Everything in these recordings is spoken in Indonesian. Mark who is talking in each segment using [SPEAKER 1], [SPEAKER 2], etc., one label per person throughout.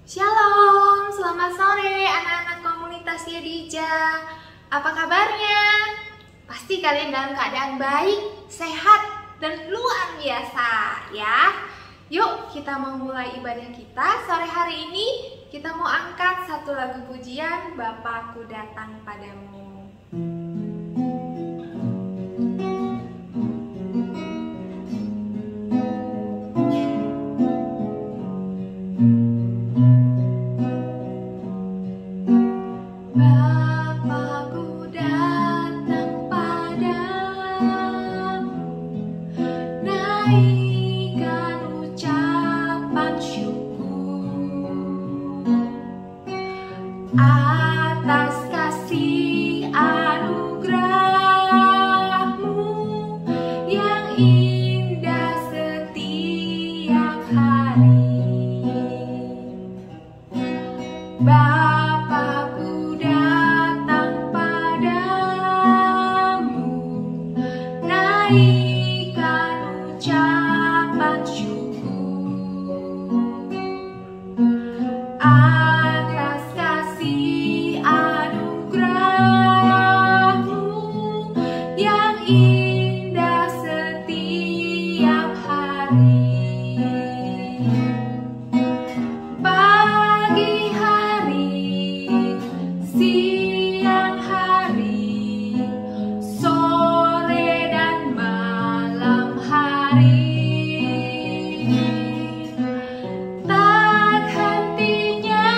[SPEAKER 1] Shalom, selamat sore anak-anak komunitas Yedija. Apa kabarnya? Pasti kalian dalam keadaan baik, sehat, dan luar biasa ya. Yuk kita mau mulai ibadah kita sore hari ini. Kita mau angkat satu lagu pujian, Bapakku Datang Padamu.
[SPEAKER 2] Atas kasih anugerah-Mu yang indah setiap hari, Bapakku datang padamu, naikkan ucapan syukur. Atas kasih anugerah-Mu yang indah setiap hari, pagi hari, siang hari, sore dan malam hari, tak hentinya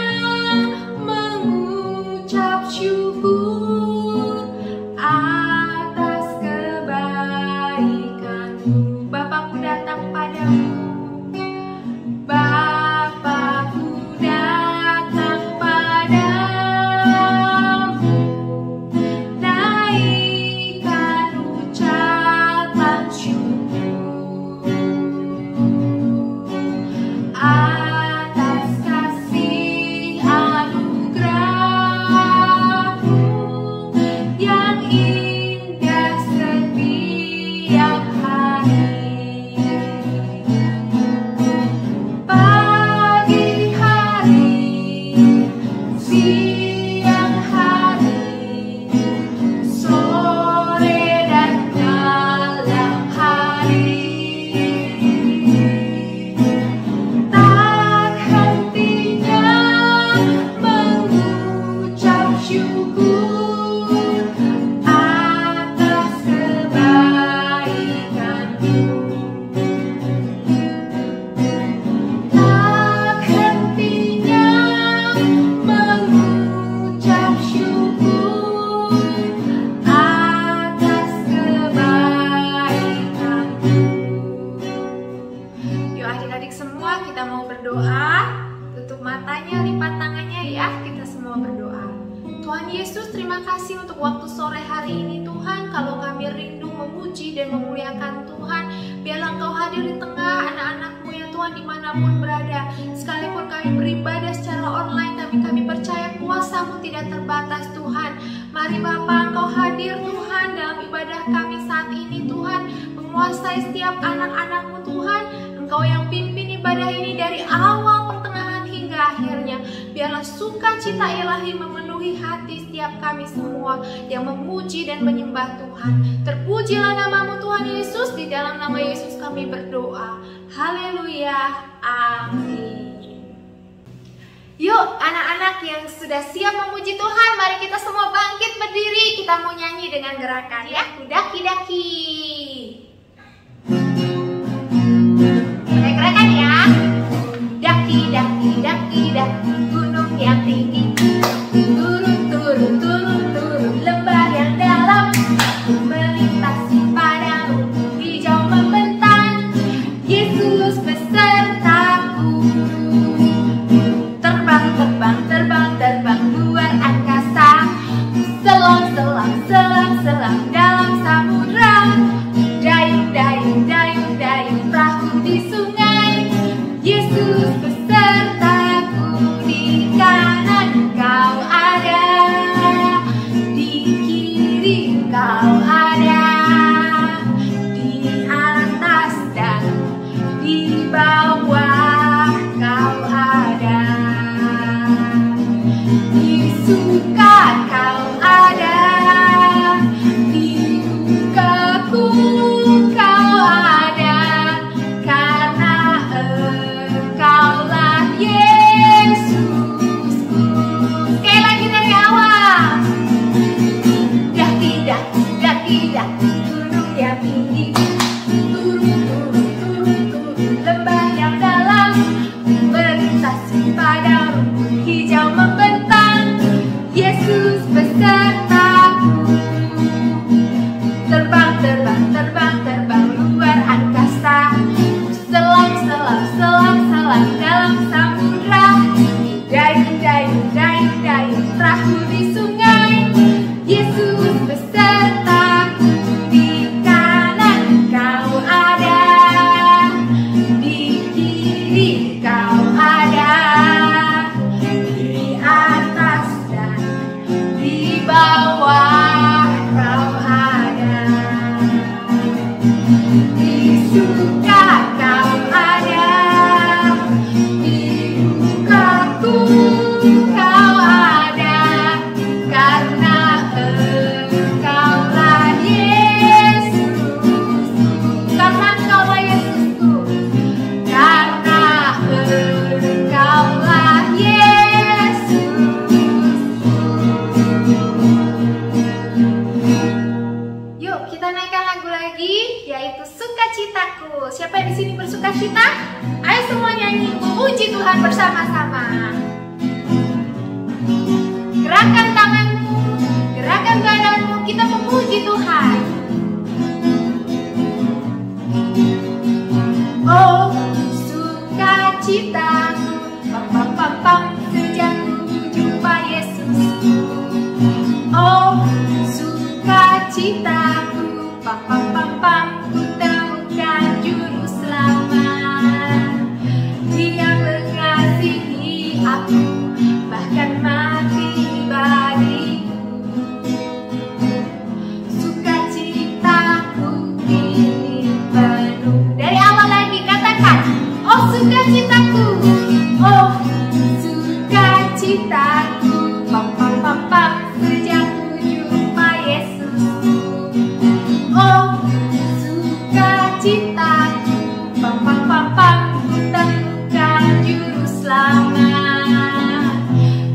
[SPEAKER 2] mengucap syukur atas kebaikan-Mu. Bapakku datang padamu, Bapakku datang padamu, naikkan ucapan syukur. Atas kasih anugerah-Mu yang indah setiap hari, pagi hari, siang hari, sore dan malam hari, tak hentinya mengucap syukur atas kebaikan-Mu. Tak hentinya mengucap syukur atas kebaikan-Mu. Yuk adik-adik semua kita mau berdoa. Tutup matanya, lipat tangannya ya. Kita semua berdoa. Tuhan Yesus, terima kasih untuk waktu sore hari ini Tuhan. Kalau kami rindu memuji dan memuliakan Tuhan, biarlah Engkau hadir di tengah anak-anak-Mu ya Tuhan, dimanapun berada. Sekalipun kami beribadah secara online, tapi kami percaya kuasa-Mu tidak terbatas Tuhan. Mari Bapa, Engkau hadir Tuhan dalam ibadah kami saat ini Tuhan. Menguasai setiap anak-anak-Mu Tuhan. Engkau yang pimpin ibadah ini dari awal, pertengahan hingga akhirnya. Biarlah sukacita ilahi memenuhi hati setiap kami semua yang memuji dan menyembah Tuhan. Terpujilah nama-Mu Tuhan Yesus. Di dalam nama Yesus kami berdoa. Haleluya. Amin. Yuk anak-anak yang sudah siap memuji Tuhan, mari kita semua bangkit berdiri. Kita mau nyanyi dengan gerakan ya, daki-daki. Gerakan ya. Daki-daki, daki-daki gunung yang tinggi, turun, turun, turun, turun lembah yang dalam, melintasi padang hijau membentang, Yesus besertaku. Terbang, terbang, terbang, terbang luar angkasa, selam, selam, selam, selam dalam samudra, yang dalam, melintasi pada rumput hijau membentang. Yesus besertaku. Terbang, terbang, terbang, terbang luar angkasa. Selam, selam, selam, selam dalam samudra. Dayung, dayung, dayung, dayung perahu di sungai. Yesus besertaku. Di kanan kau ada, di kiri kau ada, di atas dan di bawah kau ada. Di suka kau ada, di dukaku kau ada, karena Engkaulah Yesus. Karena Engkaulah Yesusku, karena Engkaulah Yesus. Yuk kita naikkan lagu lagi, yaitu Sukacitaku. Siapa yang di sini bersukacita? Ayo semua nyanyi memuji Tuhan bersama-sama. Gerakkan tanganmu, gerakkan badanmu, kita memuji Tuhan. Oh, sukacitaku, pam pam pam pam, sejak ku jumpa Yesus. Oh, sukacitaku, pam pam pam pam, ku temukan juru selamat. Dia mengasihi aku, bahkan mati bagiku. Sukacitaku ini penuh. Dari awal lagi katakan, oh sukacitaku, oh sukacitaku, pam pam pam pam, sejak ku jumpa Yesus. Oh sukacitaku, pam pam pam pam, ku temukan juru selamat.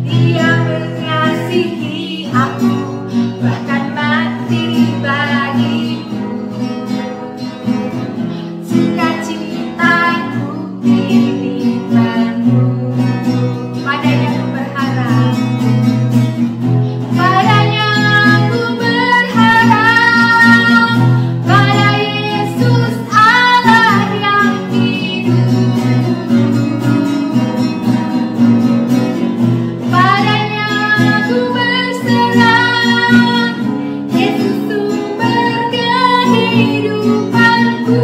[SPEAKER 2] Dia mengasihi aku, bahkan mati bagiku. Sukacitaku ini penuh. Padanya ku berharap, padanya ku berharap, pada Yesus Allah yang hidup. Padanya ku berserah, Yesus sumber kehidupanku.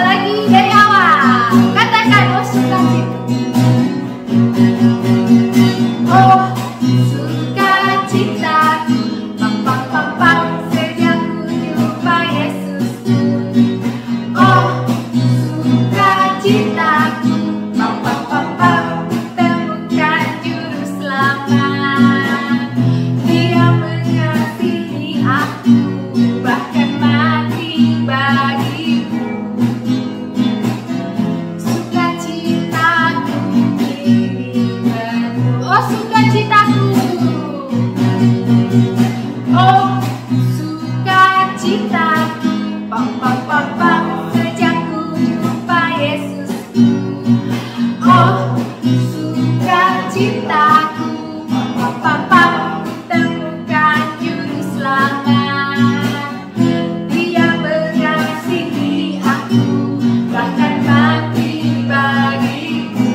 [SPEAKER 2] Lagi dari awal, katakan oh sukacita. Oh sukacitaku, pam pam pam pam, sejak ku jumpa Yesus. Oh sukacitaku, pam pam pam pam, temukan juru selamat. Dia mengasihi aku, bahkan mati bagiku. Sukacitaku ini penuh. Oh sukacitaku, oh sukacitaku, pam pam pam pam, sejak ku jumpa Yesus. Oh sukacitaku, pam pam pam pam, temukan juru selamat. Dia mengasihi aku, bahkan mati bagiku.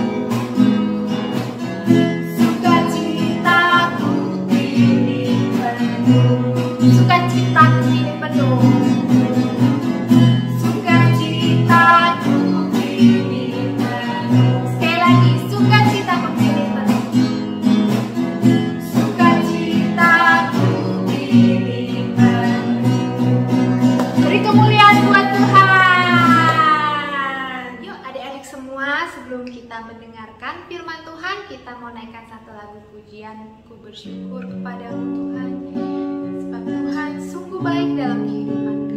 [SPEAKER 2] Sukacitaku ini penuh. Sukacitaku ini penuh. Sukacitaku ini penuh. Sekali lagi, sukacitaku ini penuh. Sukacitaku ini penuh. Beri kemuliaan buat Tuhan. Yuk adik-adik semua, sebelum kita mendengarkan firman Tuhan, kita mau naikkan satu lagu pujian. Ku bersyukur kepadamu Tuhan, sebab Tuhan sungguh baik dalam kehidupan kami.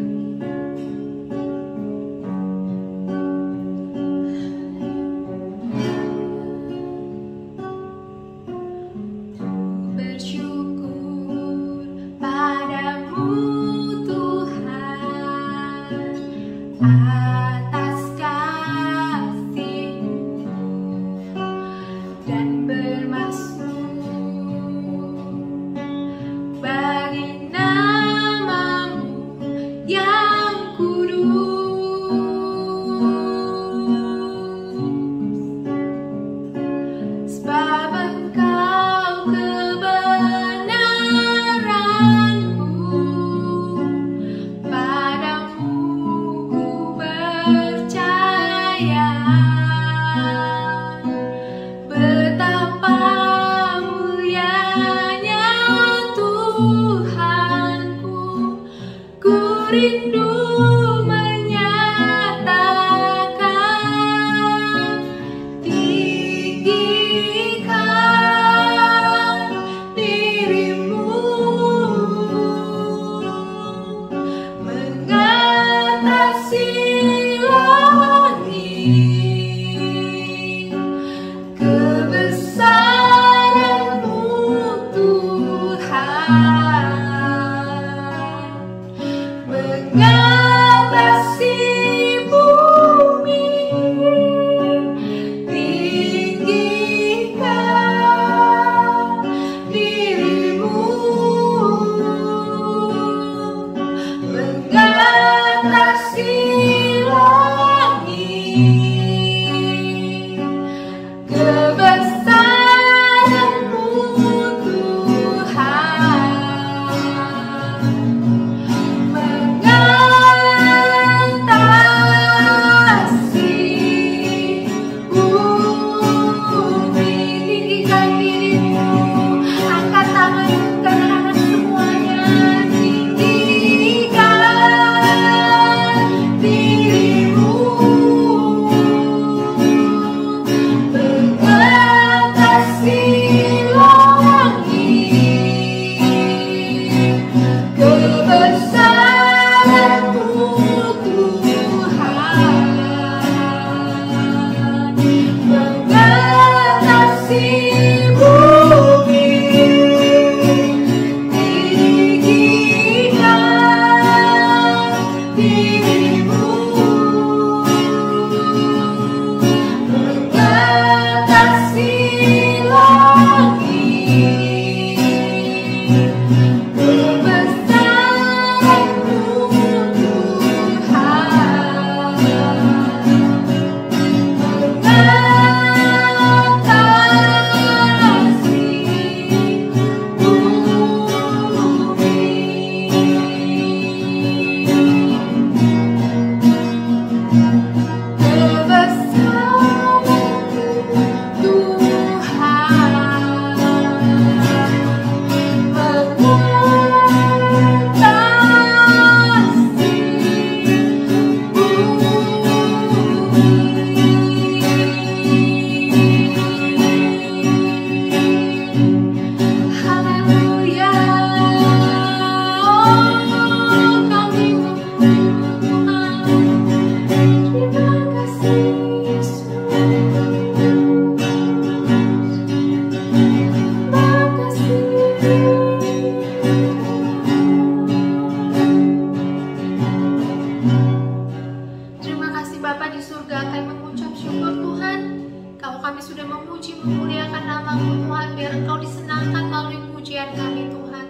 [SPEAKER 2] sudah memuji memuliakan nama-Mu Tuhan, biar Engkau disenangkan melalui pujian kami Tuhan.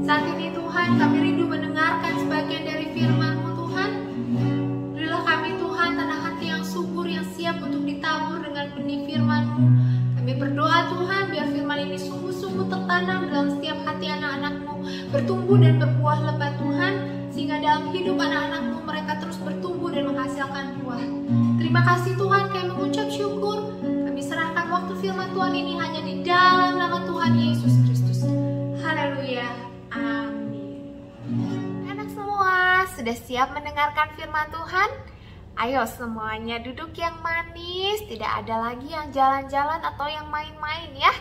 [SPEAKER 2] Saat ini Tuhan, kami rindu mendengarkan sebagian dari firman-Mu Tuhan. Berilah kami Tuhan tanah hati yang subur, yang siap untuk ditabur dengan benih firman-Mu. Kami berdoa Tuhan, biar firman ini sungguh-sungguh tertanam dalam setiap hati anak-anak-Mu, bertumbuh dan berbuah lebat Tuhan, sehingga dalam hidup anak-anak-Mu mereka terus bertumbuh dan menghasilkan buah. Terima kasih Tuhan, kami mengucap syukur. Kami serahkan waktu firman Tuhan ini hanya di dalam nama Tuhan Yesus Kristus. Haleluya. Amin.
[SPEAKER 1] Anak semua, sudah siap mendengarkan firman Tuhan? Ayo semuanya duduk yang manis, tidak ada lagi yang jalan-jalan atau yang main-main ya.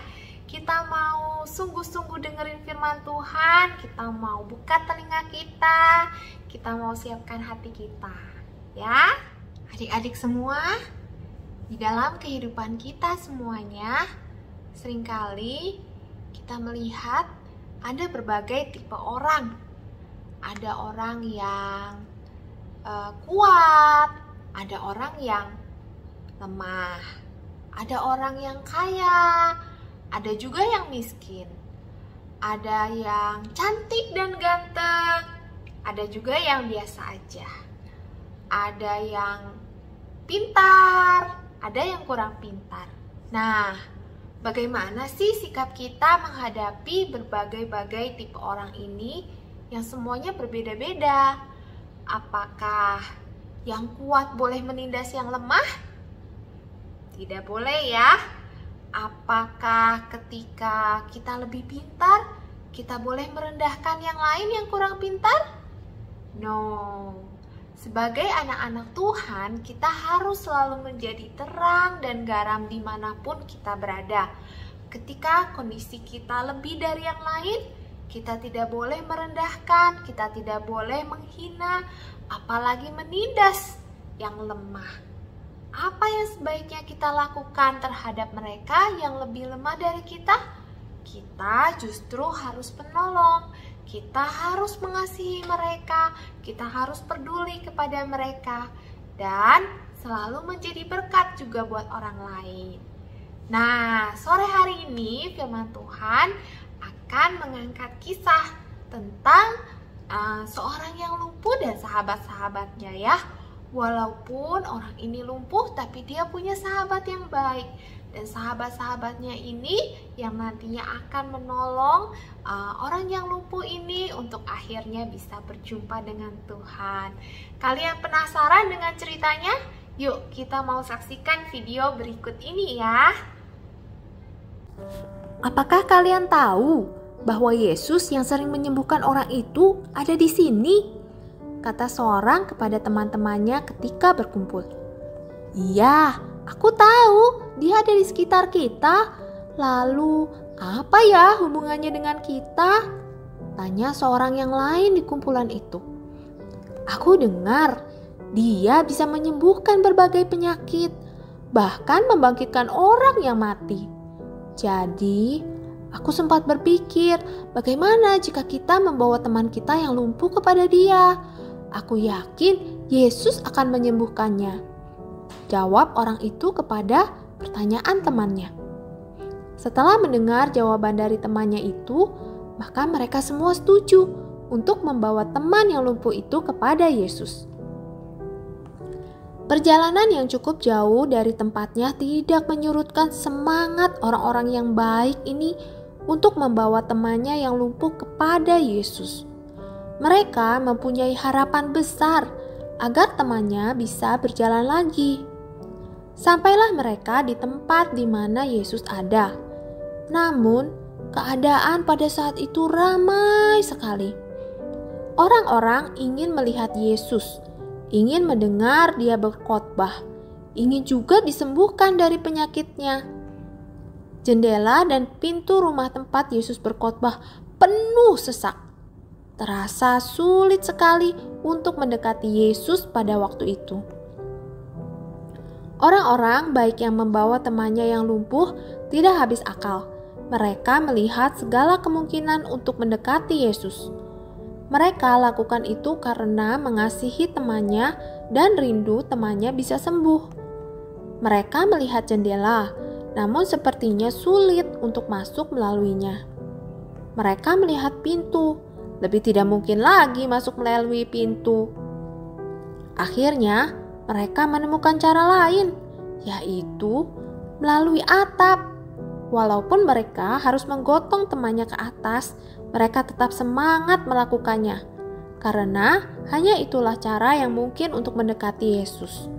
[SPEAKER 1] Kita mau sungguh-sungguh dengerin firman Tuhan, kita mau buka telinga kita mau siapkan hati kita. Ya, adik-adik semua, di dalam kehidupan kita semuanya, seringkali kita melihat ada berbagai tipe orang. Ada orang yang kuat, ada orang yang lemah, ada orang yang kaya, ada juga yang miskin, ada yang cantik dan ganteng, ada juga yang biasa aja, ada yang pintar, ada yang kurang pintar. Nah, bagaimana sih sikap kita menghadapi berbagai-bagai tipe orang ini yang semuanya berbeda-beda? Apakah yang kuat boleh menindas yang lemah? Tidak boleh ya. Apakah ketika kita lebih pintar, kita boleh merendahkan yang lain yang kurang pintar? No. Sebagai anak-anak Tuhan, kita harus selalu menjadi terang dan garam dimanapun kita berada. Ketika kondisi kita lebih dari yang lain, kita tidak boleh merendahkan, kita tidak boleh menghina, apalagi menindas yang lemah. Apa yang sebaiknya kita lakukan terhadap mereka yang lebih lemah dari kita? Kita justru harus menolong, kita harus mengasihi mereka, kita harus peduli kepada mereka, dan selalu menjadi berkat juga buat orang lain. Nah, sore hari ini firman Tuhan akan mengangkat kisah tentang seorang yang lumpuh dan sahabat-sahabatnya ya. Walaupun orang ini lumpuh, tapi dia punya sahabat yang baik. Dan sahabat-sahabatnya ini yang nantinya akan menolong orang yang lumpuh ini untuk akhirnya bisa berjumpa dengan Tuhan. Kalian penasaran dengan ceritanya? Yuk kita mau saksikan video berikut ini ya.
[SPEAKER 3] Apakah kalian tahu bahwa Yesus yang sering menyembuhkan orang itu ada di sini? Kata seorang kepada teman-temannya ketika berkumpul. Iya, aku tahu dia ada di sekitar kita. Lalu, apa ya hubungannya dengan kita? Tanya seorang yang lain di kumpulan itu. Aku dengar dia bisa menyembuhkan berbagai penyakit, bahkan membangkitkan orang yang mati. Jadi, aku sempat berpikir bagaimana jika kita membawa teman kita yang lumpuh kepada dia. Aku yakin Yesus akan menyembuhkannya. Jawab orang itu kepada pertanyaan temannya. Setelah mendengar jawaban dari temannya itu, maka mereka semua setuju untuk membawa teman yang lumpuh itu kepada Yesus. Perjalanan yang cukup jauh dari tempatnya tidak menyurutkan semangat orang-orang yang baik ini untuk membawa temannya yang lumpuh kepada Yesus. Mereka mempunyai harapan besar agar temannya bisa berjalan lagi. Sampailah mereka di tempat di mana Yesus ada. Namun, keadaan pada saat itu ramai sekali. Orang-orang ingin melihat Yesus, ingin mendengar dia berkhotbah, ingin juga disembuhkan dari penyakitnya. Jendela dan pintu rumah tempat Yesus berkhotbah penuh sesak. Terasa sulit sekali untuk mendekati Yesus pada waktu itu. Orang-orang baik yang membawa temannya yang lumpuh tidak habis akal. Mereka melihat segala kemungkinan untuk mendekati Yesus. Mereka lakukan itu karena mengasihi temannya dan rindu temannya bisa sembuh. Mereka melihat jendela namun sepertinya sulit untuk masuk melaluinya. Mereka melihat pintu, lebih tidak mungkin lagi masuk melalui pintu. Akhirnya, mereka menemukan cara lain, yaitu melalui atap. Walaupun mereka harus menggotong temannya ke atas, mereka tetap semangat melakukannya, karena hanya itulah cara yang mungkin untuk mendekati Yesus.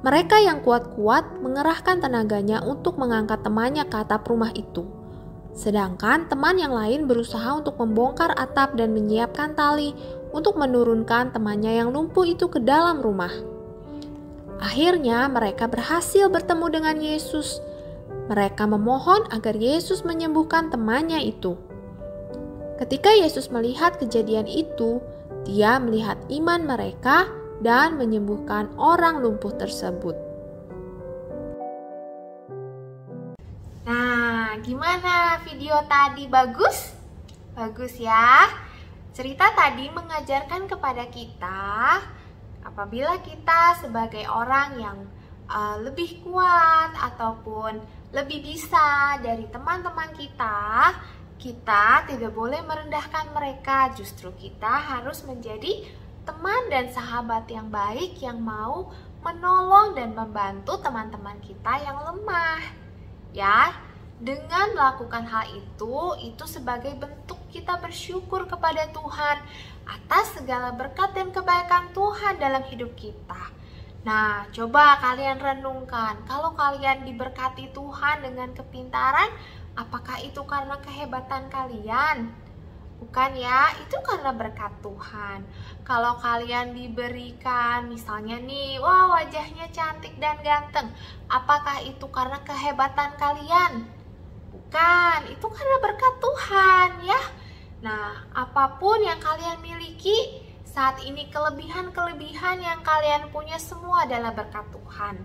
[SPEAKER 3] Mereka yang kuat-kuat mengerahkan tenaganya untuk mengangkat temannya ke atap rumah itu. Sedangkan teman yang lain berusaha untuk membongkar atap dan menyiapkan tali untuk menurunkan temannya yang lumpuh itu ke dalam rumah. Akhirnya mereka berhasil bertemu dengan Yesus. Mereka memohon agar Yesus menyembuhkan temannya itu. Ketika Yesus melihat kejadian itu, Dia melihat iman mereka dan menyembuhkan orang lumpuh tersebut.
[SPEAKER 1] Nah, gimana video tadi? Bagus? Bagus ya. Cerita tadi mengajarkan kepada kita, apabila kita sebagai orang yang lebih kuat ataupun lebih bisa dari teman-teman kita tidak boleh merendahkan mereka. Justru kita harus menjadi teman dan sahabat yang baik yang mau menolong dan membantu teman-teman kita yang lemah. Ya, dengan melakukan hal itu sebagai bentuk kita bersyukur kepada Tuhan atas segala berkat dan kebaikan Tuhan dalam hidup kita. Nah, coba kalian renungkan, kalau kalian diberkati Tuhan dengan kepintaran, apakah itu karena kehebatan kalian? Bukan ya, itu karena berkat Tuhan. Kalau kalian diberikan, misalnya nih, wah wajahnya cantik dan ganteng, apakah itu karena kehebatan kalian? Bukan, itu karena berkat Tuhan ya. Nah, apapun yang kalian miliki saat ini, kelebihan-kelebihan yang kalian punya semua adalah berkat Tuhan.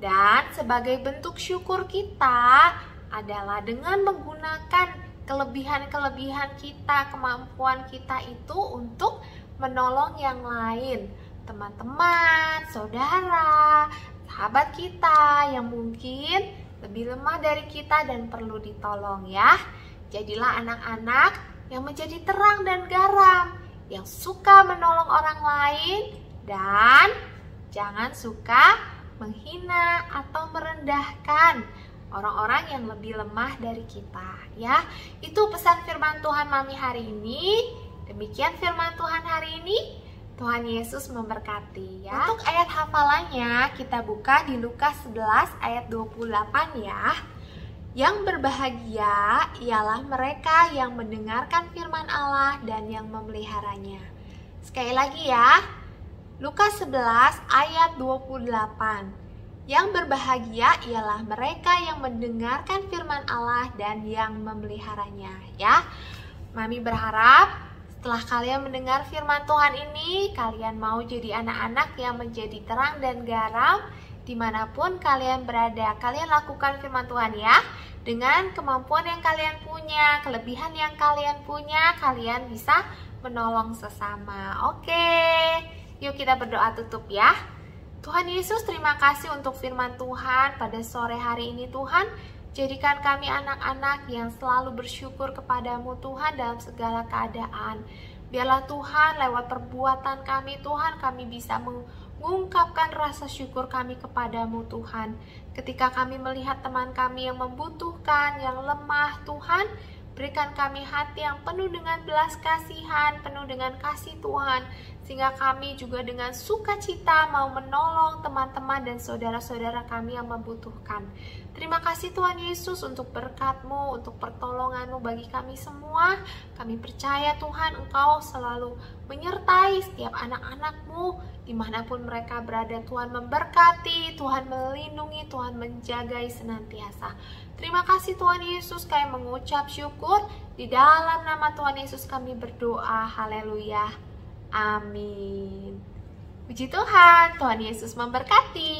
[SPEAKER 1] Dan sebagai bentuk syukur kita adalah dengan menggunakan kelebihan-kelebihan kita, kemampuan kita itu untuk menolong yang lain, teman-teman, saudara, sahabat kita yang mungkin lebih lemah dari kita dan perlu ditolong ya. Jadilah anak-anak yang menjadi terang dan garam, yang suka menolong orang lain dan jangan suka menghina atau merendahkan orang-orang yang lebih lemah dari kita ya. Itu pesan firman Tuhan Mami hari ini. Demikian firman Tuhan hari ini. Tuhan Yesus memberkati ya. Untuk ayat hafalannya kita buka di Lukas 11 ayat 28 ya. Yang berbahagia ialah mereka yang mendengarkan firman Allah dan yang memeliharanya. Sekali lagi ya. Lukas 11 ayat 28. Yang berbahagia ialah mereka yang mendengarkan firman Allah dan yang memeliharanya ya. Mami berharap setelah kalian mendengar firman Tuhan ini, kalian mau jadi anak-anak yang menjadi terang dan garam dimanapun kalian berada. Kalian lakukan firman Tuhan ya. Dengan kemampuan yang kalian punya, kelebihan yang kalian punya, kalian bisa menolong sesama. Oke, yuk kita berdoa tutup ya. Tuhan Yesus, terima kasih untuk firman Tuhan pada sore hari ini Tuhan. Jadikan kami anak-anak yang selalu bersyukur kepadamu Tuhan dalam segala keadaan. Biarlah Tuhan lewat perbuatan kami Tuhan, kami bisa mengungkapkan rasa syukur kami kepadamu Tuhan. Ketika kami melihat teman kami yang membutuhkan, yang lemah Tuhan, berikan kami hati yang penuh dengan belas kasihan, penuh dengan kasih Tuhan, sehingga kami juga dengan sukacita mau menolong teman-teman dan saudara-saudara kami yang membutuhkan. Terima kasih Tuhan Yesus untuk berkat-Mu, untuk pertolongan-Mu bagi kami semua. Kami percaya Tuhan Engkau selalu menyertai setiap anak-anak-Mu dimanapun mereka berada. Tuhan memberkati, Tuhan melindungi, Tuhan menjagai senantiasa. Terima kasih Tuhan Yesus, kami mengucap syukur. Di dalam nama Tuhan Yesus kami berdoa. Haleluya. Amin. Puji Tuhan, Tuhan Yesus memberkati.